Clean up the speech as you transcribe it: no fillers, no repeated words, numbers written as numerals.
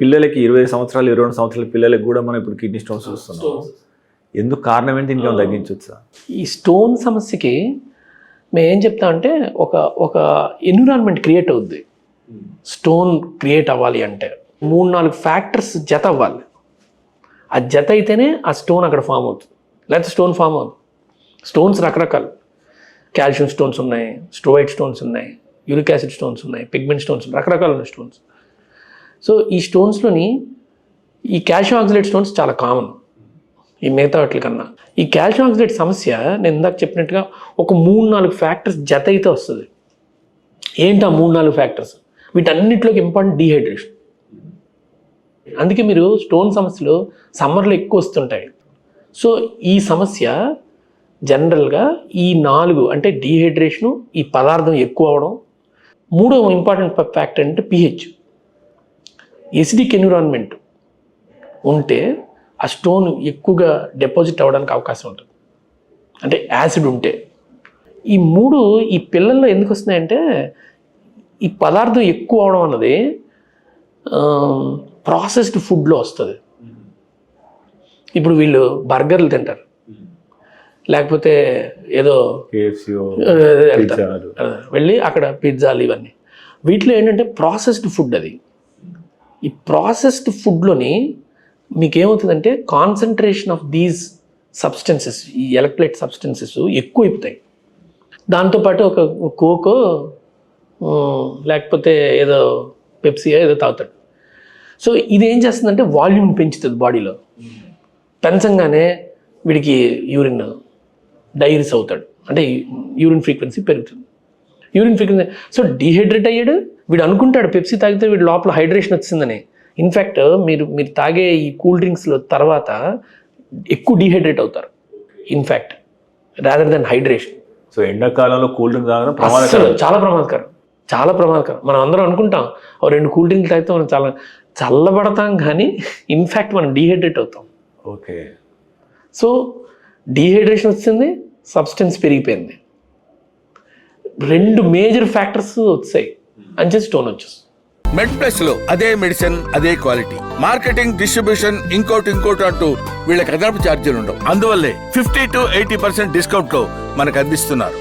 పిల్లలకి 20 సంవత్సరాలు 22 సంవత్సరాల పిల్లలకి కూడా మనం ఇప్పుడు కిడ్నీ స్టోన్స్ చూస్తున్నాం. ఎందుకు కారణం ఏంటి? ఇంకా తగ్గించవచ్చా? ఈ స్టోన్ సమస్యకి మేము ఏం చెప్తామంటే ఒక ఎన్విరాన్మెంట్ క్రియేట్ అవుద్ది. స్టోన్ క్రియేట్ అవ్వాలి అంటే 3-4 ఫ్యాక్టర్స్ జత అవ్వాలి. ఆ జత అయితేనే ఆ స్టోన్ అక్కడ ఫామ్ అవుతుంది, లేకపోతే స్టోన్ ఫామ్ అవుతుంది. స్టోన్స్ రకరకాలు, కాల్షియం స్టోన్స్ ఉన్నాయి, స్ట్రోయిడ్ స్టోన్స్ ఉన్నాయి, యూరిక్ యాసిడ్ స్టోన్స్ ఉన్నాయి, పిగ్మెంట్ స్టోన్స్, రకరకాల ఉన్నాయి స్టోన్స్. సో ఈ స్టోన్స్లోని ఈ కాల్షియం ఆక్సలేట్ స్టోన్స్ చాలా కామన్ ఈ మిగతా వాటి కన్నా. ఈ కాల్షియం ఆక్సలేట్ సమస్య నేను ఇందాక చెప్పినట్టుగా ఒక 3-4 ఫ్యాక్టర్స్ జత అయితే వస్తుంది. ఏంటి ఆ 3-4 ఫ్యాక్టర్స్? వీటన్నిటిలోకి important dehydration. అందుకే మీరు స్టోన్ సమస్యలు సమ్మర్లో ఎక్కువ వస్తుంటాయి. సో ఈ సమస్య జనరల్గా ఈ 4 అంటే డీహైడ్రేషను, ఈ పదార్థం ఎక్కువ అవడం, 3వ ఇంపార్టెంట్ ఫ్యాక్టర్ అంటే pH. ఎసిడిక్ ఎన్విరాన్మెంట్ ఉంటే ఆ స్టోన్ ఎక్కువగా డిపాజిట్ అవ్వడానికి అవకాశం ఉంటుంది, అంటే యాసిడ్ ఉంటే. ఈ 3 ఈ పిల్లల్లో ఎందుకు వస్తున్నాయంటే ఈ పదార్థం ఎక్కువ అవడం అన్నది ప్రాసెస్డ్ ఫుడ్లో వస్తుంది. ఇప్పుడు వీళ్ళు బర్గర్లు తింటారు, లేకపోతే ఏదో వెళ్ళి అక్కడ పిజ్జాలు ఇవన్నీ, వీటిలో ఏంటంటే ప్రాసెస్డ్ ఫుడ్. అది ఈ ప్రాసెస్డ్ ఫుడ్లోని మీకు ఏమవుతుందంటే కాన్సన్ట్రేషన్ ఆఫ్ దీస్ సబ్స్టెన్సెస్, ఈ ఎలక్ట్రోలైట్ సబ్స్టెన్సెస్ ఎక్కువ అయిపోతాయి. దాంతోపాటు ఒక కోకో లేకపోతే ఏదో పెప్సీ ఏదో తాగుతాడు. సో ఇది ఏం చేస్తుందంటే వాల్యూమ్ పెంచుతుంది బాడీలో. పెంచంగానే వీడికి యూరిన్ డైరీస్ అవుతాడు, అంటే యూరిన్ ఫ్రీక్వెన్సీ పెరుగుతుంది. యూరిన్ ఫ్రీక్వెన్సీ, సో డీహైడ్రేట్ అయ్యాడు. వీడు అనుకుంటాడు పెప్సీ తాగితే వీడు లోపల హైడ్రేషన్ వచ్చిందని. ఇన్ఫ్యాక్ట్ మీరు తాగే ఈ కూల్ డ్రింక్స్లో తర్వాత ఎక్కువ డీహైడ్రేట్ అవుతారు in fact, rather than hydration. So ఎండాకాలంలో కూల్ డ్రింక్ తాగడం చాలా ప్రమాదకరం, చాలా ప్రమాదకరం. మనం అందరం అనుకుంటాం 2 కూల్ డ్రింక్లు తాగితే మనం చాలా చల్లబడతాం, కానీ ఇన్ఫ్యాక్ట్ మనం డీహైడ్రేట్ అవుతాం. ఓకే. సో డీహైడ్రేషన్ వచ్చింది, సబ్స్టెన్స్ పెరిగిపోయింది, 2 మేజర్ ఫ్యాక్టర్స్ వచ్చాయి అంచే స్టోన్ వచ్చేసి. మెడ్ ప్లస్ లో అదే మెడిసిన్, అదే క్వాలిటీ, మార్కెటింగ్, డిస్ట్రిబ్యూషన్, ఇంకోటి అంటూ వీళ్ళకి అదనపు ఛార్జీలు ఉండవు. అందువల్లే 50 to 80% డిస్కౌంట్ లో మనకు అందిస్తున్నారు.